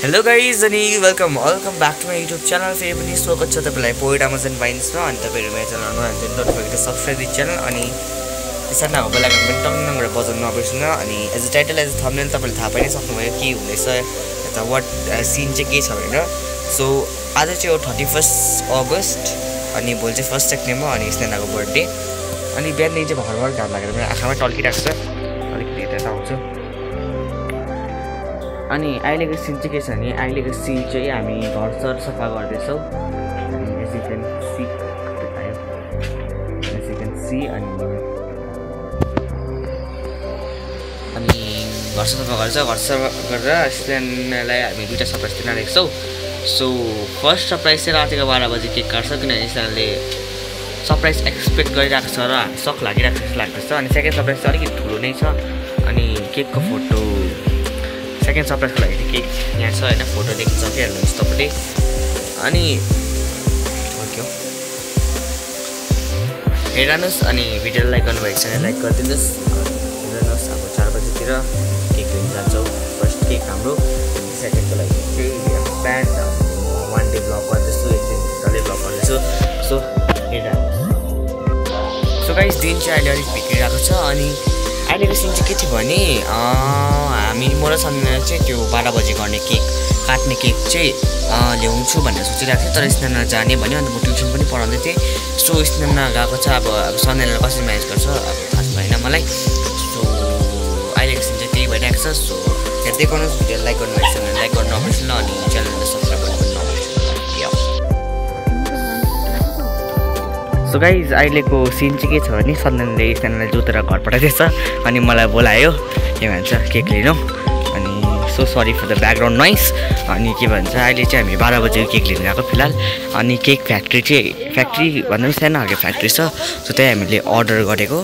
Hello guys and welcome back to my YouTube channel. फेरि पनि स्वागत छ तपाईलाई पोइट अमेजन वाइन्समा अनि तपाईहरु मेरो च्यानलमा हुनुहुन्छ don't forget to subscribe this channel अनि त्यसरी नै बेल आइकन पनि टङ गरेर बजाउन नबिर्सनु अनि as a title as a thumbnail तपाईले थाहा पाइ नै सक्नुभयो के हुँदैछ यता व्हाट सीन चाहिँ के छ भनेर सो आज चाहिँ हो 31 अगस्त अनि भोलि चाहिँ 1 सेप्टेम्बर अनि स्नेहाको बर्थडे अनि बिहान चाहिँ भर्खर घाम लागेर मेरो आँखामा टल्किरहेको छ अलिकति यता आउँछु अनि अहिलेको सिन चाहिँ के छ भने अहिलेको सिन चाहिँ हामी घर सफा गर्दैछौँ एज यु क्यान सी अनि घर सफा गर्छ घर सफा गरेर स्ट्यान्डलाई हामी दुईवटा सरप्राइज दिन आएको छौँ सो फर्स्ट सरप्राइज चाहिँ रातिको 12 बजी केक काट्छ किनभने स्ट्यान्डले सरप्राइज एक्सपेक्ट गरिरहेको छ र हामी सक लागिरहेको जस्तो लाग्दैछ अनि सेकेन्ड सरप्राइज चाहिँ अलिकति ठुलो नै छ अनि केकको फोटो सेकेन्ड सरप्राइजको लागि चाहिँ केक यहाँ छ होइन फोटो देख्न सकिहाल्नुहुन्छ तपाईँले अनि ओके हेर्नुहोस् अनि भिडियो लाइक गर्नुभएको छ भने लाइक गरिदिनुहोस् हेर्नुहोस् अब 4 बजीतिर केक लिन जान्छौँ फर्स्ट केक हाम्रो सेकेन्डको लागि चाहिँ प्यान्ट 1 डे ब्लग गर्दैछु एक दिन डल्लै ब्लग गर्दैछु सो हेर्नुहोस् सो गाइस दिन चाहिँ अहिले अलिक बिग्रिरहेको छ अनि अहिलेको सिन चाहिँ के थियो भने हामी म र सन्जना चाहिँ त्यो 12 बजी गर्ने केक काट्ने केक चाहिँ ल्याउँछु भनेर सोचिरहेको थिएँ तर स्नेहा जाने भन्यो अन्त म ट्युसन पनि पढाउँदै थिएँ सो स्नेहा गएको छ अब सन्जनाले कसरी म्यानेज गर्छ अब थाहा भएन मलाई सो अहिलेको सिन चाहिँ त्यही भइरहेको छ सो हेर्दै गर्नुहोस् भिडियो लाइक गर्नुभएको छ भने लाइक गर्नु नबिर्सनु अनि च्यानललाई सब्सक्राइब गर्नु पनि नबिर्सनु सो गाइज अहिलेको सिन चाहिँ के छ भने सन्जनाले स्नेहालाई जोतेर घर पठाइदिएछ अनि मलाई बोलायो के भन्छ केक लिनु अनि so sorry for the background noise अनि के भन्छ अहिले चाहिँ हामी 12 बजेको केक लिन गएको फिलहाल अनि केक फ्याक्ट्री चाहिँ फ्याक्ट्री भन्दा पनि सानो खालको फ्याक्ट्री छ सो त्यही हामीले अर्डर गरेको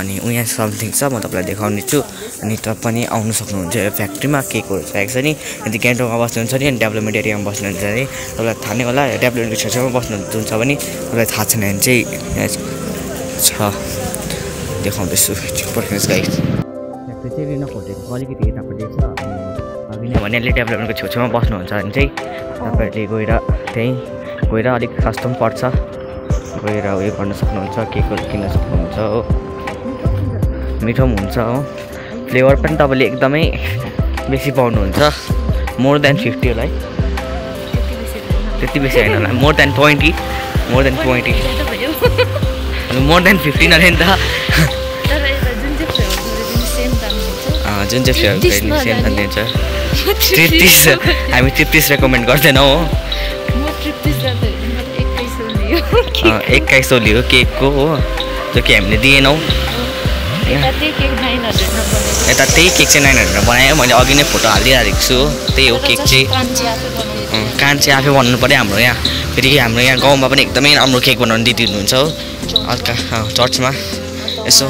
अनि उहाँ समथिङ छ म तपाईँलाई देखाउने छु अनि तपाईँ पनि आउनु सक्नुहुन्छ यो फ्याक्ट्रीमा केकहरू चाहिएको छ नि यदि गान्तोकमा बस्नुहुन्छ नि अनि डेभलपमेन्ट एरियामा बस्नुहुन्छ भने तपाईँलाई थाहा नै होला डेभलपमेन्टको छेउछाउमा बस्नुहुन्छ भने तपाईँलाई थाहा छैन भने चाहिँ छ देखाउँदैछु पर्खिनुहोस् गाइस फ्याक्ट्री चाहिँ रिन खोटेको अलिकति यतापट्टि छ अनि भने डेभलपमेन्टको छेउछाउमा बस्नुहुन्छ भने चाहिँ तपाईँहरूले गएर अलिक सस्तो पनि पर्छ गएर उयो गर्न सक्नुहुन्छ केकहरू किन्न सक्नुहुन्छ हो मिठो पनि हुन्छ हो फ्लेभर पनि तपाईँले एकदमै बेसी पाउनुहुन्छ मोर देन 50 होला है त्यति बेसी होइन होला मोर देन 20 मोर देन 50 नले नि त जुन चाहिँ फ्लेभर सेम दाम दिन्छ 33 हामी 33 रेकमेन्ड गर्दैनौँ हो 2100 लियो केकको हो जो कि हामीले दिएनौँ यता त्यही केक चाहिँ 900 बनायो मैले अघि नै फोटो हालिदिइरहेको छु त्यही हो केक चाहिँ कान्छे आफै बनाउनु पऱ्यो हाम्रो यहाँ फेरि हाम्रो यहाँ गाउँमा पनि एकदमै राम्रो केक बनाउनु दिदी हुनुहुन्छ हो हल्का चर्चमा यसो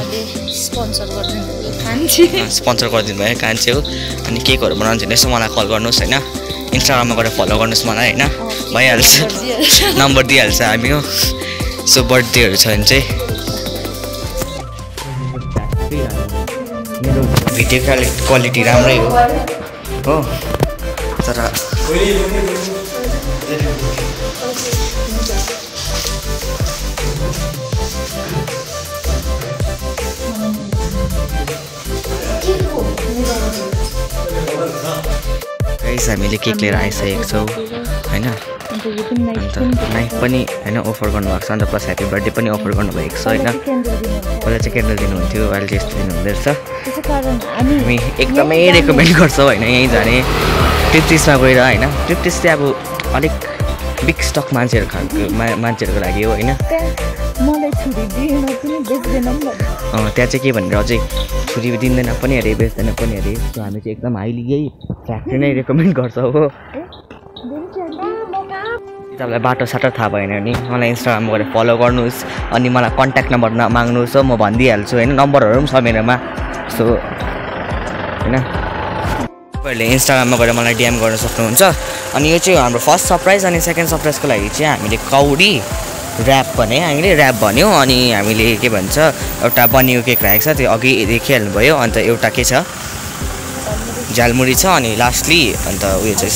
स्पोन्सर गरिदिनु भयो कान्छे हो अनि केकहरू बनाउनु चाहिँ यसो मलाई कल गर्नुहोस् होइन इन्स्टाग्राममा गएर फलो गर्नुहोस् मलाई होइन भइहाल्छ नम्बर दिइहाल्छ हामी हो सो बर्थडेहरू छ भने चाहिँ मेरो भिडियो क्वालिटी राम्रै हो तर गाइस हामीले केक लिएर आइसकेको छौँ होइन अन्त नाइफ पनि होइन अफर गर्नुभएको छ अन्त प्लस ह्याप्पी बर्थडे पनि अफर गर्नुभएको छ होइन पहिला चाहिँ क्यान्डल दिनुहुन्थ्यो अहिले चाहिँ यस्तो दिनुहुँदो रहेछ हामी एकदमै रेकमेन्ड गर्छौँ होइन यहीँ जाने ट्रिप्टिसमा गएर होइन ट्रिप्टिस चाहिँ अब अलिक बिग स्टक मान्छेहरूको लागि हो होइन त्यहाँ चाहिँ के भनेर अझै छुरी दिँदैन पनि अरे बेच्दैन पनि अरे सो हामी चाहिँ एकदम हाइली यही फ्याक्ट्री नै रेकमेन्ड गर्छौँ हो तपाईँलाई बाटोसाटो थाहा भएन भने मलाई इन्स्टाग्राममा गएर फलो गर्नुहोस् अनि मलाई कन्ट्याक्ट नम्बर माग्नुहोस् हो म भनिदिइहाल्छु होइन नम्बरहरू पनि छ मेरोमा सो होइन तपाईँहरूले इन्स्टाग्राममा गएर मलाई डिएम गर्न सक्नुहुन्छ अनि यो चाहिँ हाम्रो फर्स्ट सरप्राइज अनि सेकेन्ड सरप्राइजको लागि चाहिँ हामीले कौडी ऱ्याप भन्यो अनि हामीले के भन्छ एउटा बनिएको केक राखेको छ त्यो अघि देखिहाल्नु भयो अन्त एउटा के छ झालमुरी छ अनि लास्टली अन्त उयो चाहिँ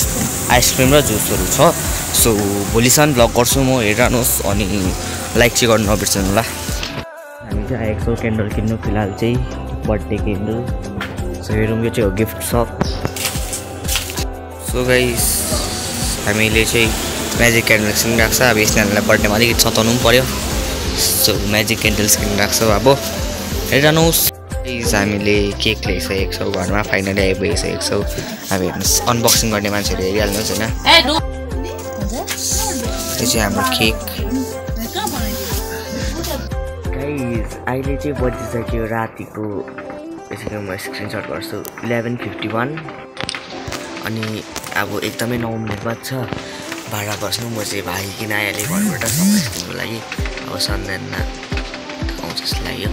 आइसक्रिम र जुसहरू छ। सो भोलिसम्म भ्लग गर्छु म, हेरिरहनुहोस् अनि लाइक चाहिँ गर्नु नबिर्सनु होला। हामी चाहिँ आएको छौँ क्यान्डल किन्नु, फिलहाल चाहिँ बर्थडे क्यान्डल। सो हेरौँ, यो चाहिँ हो गिफ्ट सप। सो गाइस हामीले चाहिँ म्याजिक क्यान्डल्स किनिरहेको छ। अब यसलाई बर्थडेमा अलिकति सताउनु पनि पऱ्यो। सो म्याजिक क्यान्डल्स किनिरहेको छ। अब हेरिरहनुहोस्। हामीले केक ल्याइसकेको छौँ घरमा, फाइनली आइपुगिसकेको छौँ। अब हेर्नुहोस्, अनबक्सिङ गर्ने मान्छेहरू हेरिहाल्नुहोस् होइन। यो चाहिँ हाम्रो केक। गाइस अहिले चाहिँ बजिसक्यो रातिको, यसरी म स्क्रिनसट गर्छु 11:51 अनि अब एकदमै 9 मिनट बाद छ। भाडा बस्नु, म चाहिँ भागिकन आइहालेँ घरबाट सरप्राइज दिनुको लागि। अब सन्ध्यामा आउँछ जस्तो लाग्यो।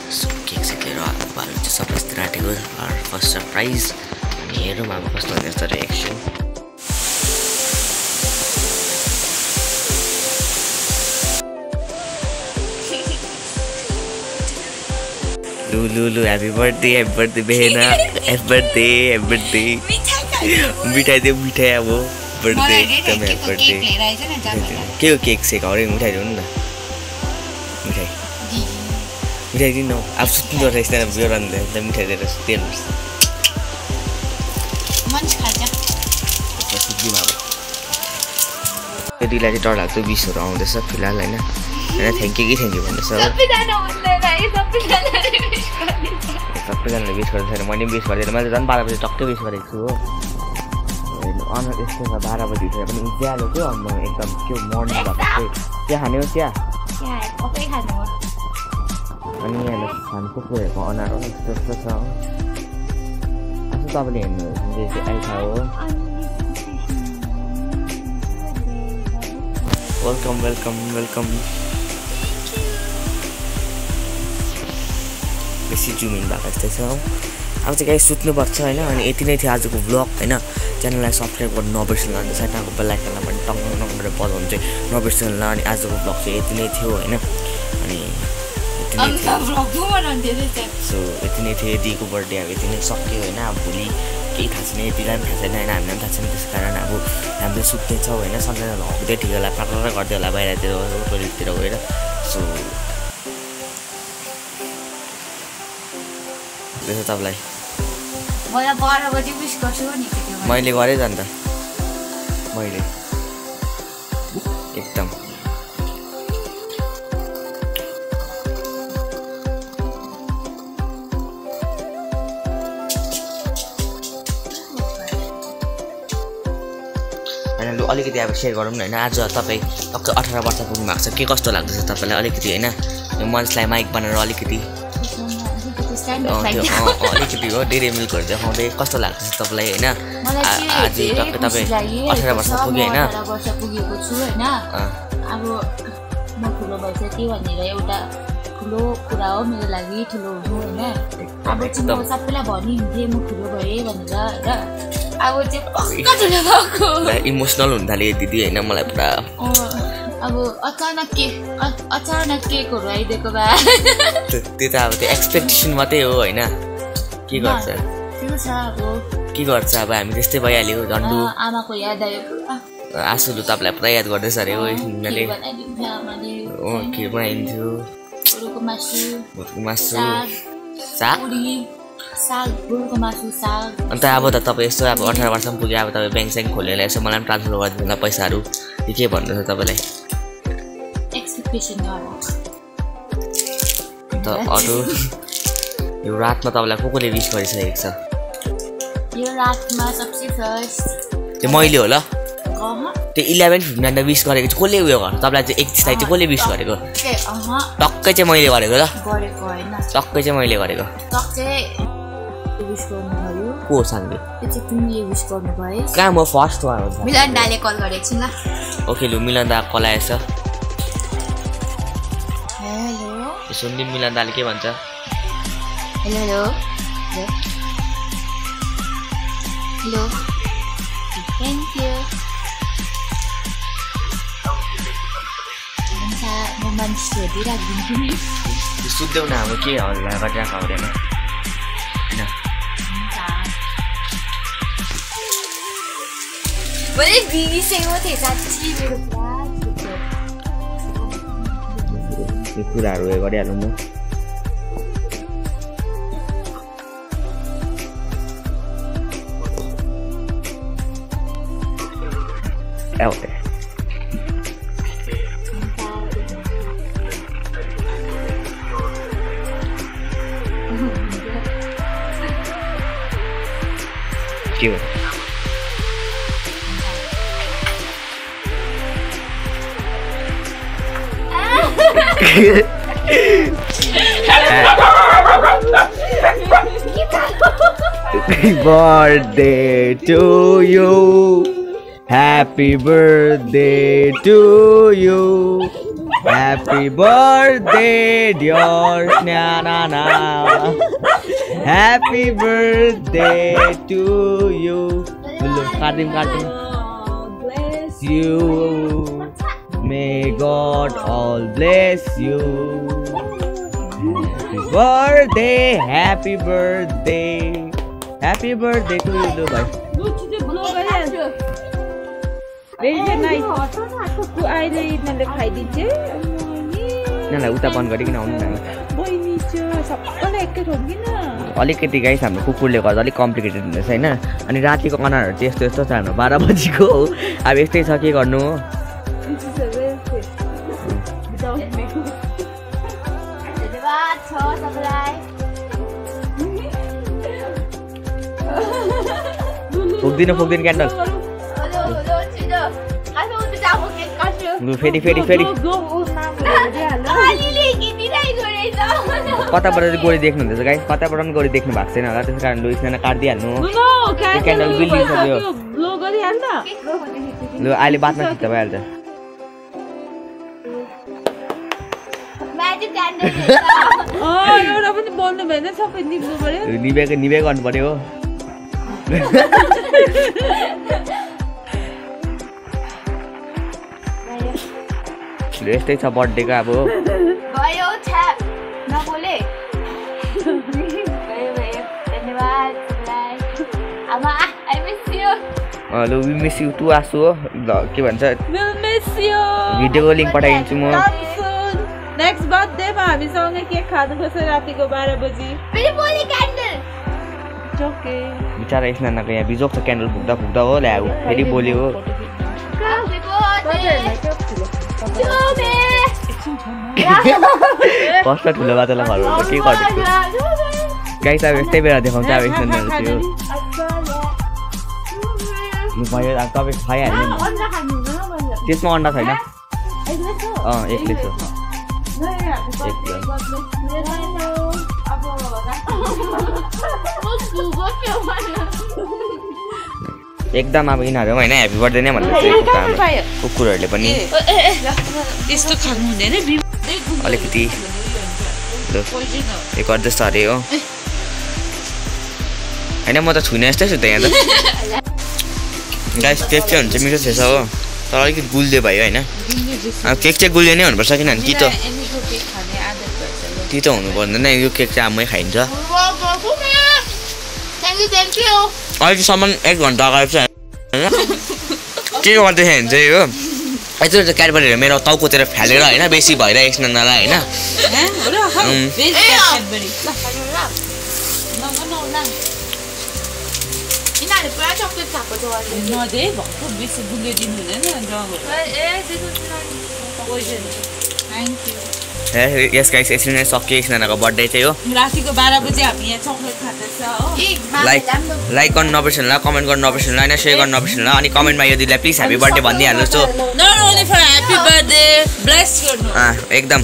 सो केक सेकेर भाइ चाहिँ सरप्राइजतिर आँटेको, फर्स्ट सरप्राइज। अनि हेरौँ अब कस्तो हुन्छ रिएक्सन। लु ह्याप्पी बर्थडे बेहेना, ह्याप्पी बर्थडे। मिठाई दियो, मिठाई अब बर्थडे एकदम ह्याप्पी बर्थडे। के हो केक सेक हरे मिठाई दिनु न। मिठाई दिनु अब सुत्नु पर्छ यस्तो बियो रन्दै त मिठाई दिएर सुत्दिनुहोस्। त्यो दिलाई चाहिँ डर लाग्छ 20हरू आउँदैछ फिलहाल होइन। थ्याङ्क यू भन्दैछ। सबैजनाले विस गर्दैछ, मैले पनि विस गरिदिएँ। मैले झन् 12 बजी टक्कै विस गरेको छु हो। अनुहार यस्तो छ 12 बजी उठेर पनि उज्यालो थियो। अनि एकदम त्यो मर्निङ भएको थियो। चिया खाने हो? चिया अनि यहाँ खानको पुगेको अनुहार यस्तो यस्तो छ। आफू तपाईँले हेर्नुहोस् आइखा हो। Welcome welcome welcome. बेसी जुम इन भएको जस्तै छ। अब चाहिँ गाइस सुत्नुपर्छ होइन। अनि यति नै थियो आजको भ्लग होइन। च्यानललाई सब्सक्राइब गर्नु नबिर्सनु, अन्त साइडको बेल आइकनलाई पनि टङ टङ गरेर बजाउनु चाहिँ नबिर्सनु होला। अनि आजको भ्लग चाहिँ यति नै थियो होइन। अनि सो यति नै थियो दिदीको बर्थडे। अब यति नै सक्यो होइन। अब भोलि केही थाहा छैन, यतिलाई पनि थाहा छैन होइन, हामीलाई पनि थाहा छैन। त्यस कारण अब हामीले सुत्नेछौँ होइन। सन्ध्या हुँदै ठिक होला, प्रार्थना गर्दै होला बाहिरतिर टोइलेटतिर गएर। सो तपाईँलाई मैले गरेँ त अन्त मैले एकदम होइन। लु अलिकति अब सेयर गरौँ न होइन। आज तपाईँ टक्क 18 वर्ष पुग्नु भएको छ। के कस्तो लाग्दैछ तपाईँलाई अलिकति होइन? यो मन्सलाई माइक बनाएर अलिकति अलिकति हो डेरी मिल्कहरू देखाउँदै कस्तो लाग्छ तपाईँलाई होइन? आज टक्कै तपाईँ 18 वर्ष पुग्यो होइन? अब म ठुलो भइसकेँ भनेर एउटा ठुलो कुरा हो मेरो लागि, ठुलो हुनु होइन। अब चाहिँ म सबैलाई भनिहिँड्थेँ म ठुलो भएँ भनेर होइन। अब चाहिँ पक्का ठुलो भएको इमोसनल हुन थाल्यो दिदी होइन मलाई पुरा। अब अचानक केकहरू आइदिएको भए त्यो त अब त्यो एक्सपेक्टेसन मात्रै हो होइन। के गर्छ के गर्छ अब हामी त्यस्तै भइहाल्यो। झन्डु आमाको याद आयो पुरा। आँसुले तपाईँलाई पुरा याद गर्दैछ अरे हो यिनीहरूले। हो खिर बनाइदिन्थ्यो, भुँडको मासु, साग। अन्त अब त तपाईँ यस्तो अब 18 वर्षमा पुग्यो। अब तपाईँ ब्याङ्क स्याङ्क खोलेर यसो मलाई पनि ट्रान्सफर गरिदिनु होला पैसाहरू। के भन्नु छ तपाईँलाई? अन्त अरू यो रातमा तपाईँलाई कसले विस गरिसकेको छ? यो रातमा सबसे फर्स्ट त्यो मैले होला। त्यो 11:59 विस गरेको चाहिँ कसले उयो गर्नु तपाईँलाई? चाहिँ 31 तारिक चाहिँ कसले विस गरेको? टक्कै चाहिँ मैले गरेको ल। टक्कै चाहिँ मैले गरेको। को साङ्गे कहाँ? म फर्स्ट वान हो। मिलन दाले कल गरेको छु ल। ओके लु मिलन दा कल आएछ। हेलो सुन्दिन मिलन दाले के भन्छ? Hello thank you. म मान्छे हेरिराखिदिन्छु नि। सुत्देऊ न अब के हल्ला गरिरहेको हुँदैन होइन। मैले बिर्सेको थिएँ साँच्ची मेरो पुरा यो कुराहरू उयो गरिहालौँ म एउटा के हो birthday to you, happy birthday to you, happy birthday dear Nana, happy birthday to you. Kardim bless you, may God all bless you. Happy birthday to you, लो भाइ यिनीहरूलाई उता बन्द गरिकन आउनु न अलिकति गाइस हाम्रो कुकुरले गर्दा अलिक कम्प्लिकेटेड हुँदैछ होइन अनि रातिको अनारहरू चाहिँ यस्तो यस्तो छ हाम्रो 12 बजीको हो अब यस्तै छ के गर्नु हो फुक्दिन क्यान्डल लु फेरि कताबाट चाहिँ गोली देख्नु हुँदैछ गाइस कताबाट पनि गोली देख्नु भएको छैन होला त्यस कारण लु स्नान काटिदिइहाल्नु क्यान्डल बिल्डिसक्यो लु अहिले बादमा खिच्छ भइहाल्छ निभे गर्नु पर्यो यस्तै छ बर्थडेको अब hello we miss you to Aasu हो के भन्छ भिडियोको लिङ्क पठाइदिन्छु म नेक्स्ट बर्थडेमा हामीसँगै केक खानुपर्छ रातिको 12 बजी बिचारा स्नानको यहाँ बिजोक छ क्यान्डल फुक्दा हो ल्या फेरि बोल्यो हो कस्तो ठुलो बाटोलाई घरमा के गर्दैछु गाइस अब यस्तै बेला देखाउँछ अब स्नानहरू थियो भयो अब तपाईँ खाइहाल्नु नि त्यसमा अन्डा छैन एक्लै छ एकदम अब यिनीहरू होइन ह्याप्पी बर्थडे नै भन्दैछ कुकुरहरूले पनि अलिकति एक अर्जस्ट अरे हो होइन म त छुइनँ यस्तै छु त यहाँ त गाइस केक चाहिँ हुन्छ मिठो थिएछ हो तर अलिकति गुलियो भयो होइन अब केक चाहिँ गुलियो नै हुनुपर्छ किनभने तितो हुनु पर्दैन यो केक चाहिँ आमै खाइन्छ अहिलेसम्म 1 घन्टा अगाडि चाहिँ के गर्दैछ भने चाहिँ हो यत्रो त क्याडबरीहरू मेरो टाउकोतिर फालेर होइन बेसी भइरहेको स्नानलाई होइन यस गाइस यसरी नै सकियो स्नानको बर्थडे चाहिँ हो रातिको 12 बजे हामी यहाँ चकलेट खाँदैछ हो लाइक गर्नु नबिर्सनु ल कमेन्ट गर्नु नबिर्सनु ल हैन शेयर गर्नु नबिर्सनु ल अनि कमेन्टमा यो दिदीलाई प्लिज ह्यापी बर्थडे भनिदिहाल्नुस् त not only for happy birthday bless गर्नु एकदम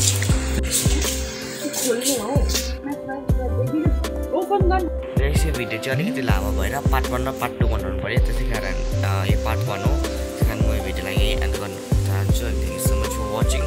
यसै भिडियो चाहिँ अलिकति लामो भएर पार्ट 1 र पार्ट 2 बनाउनु पर्यो त्यसै कारण यो पार्ट 1 हो त्यसै कारण म यो भिडियोलाई यही एन्ड गर्न चाहन्छु thank you so much for watching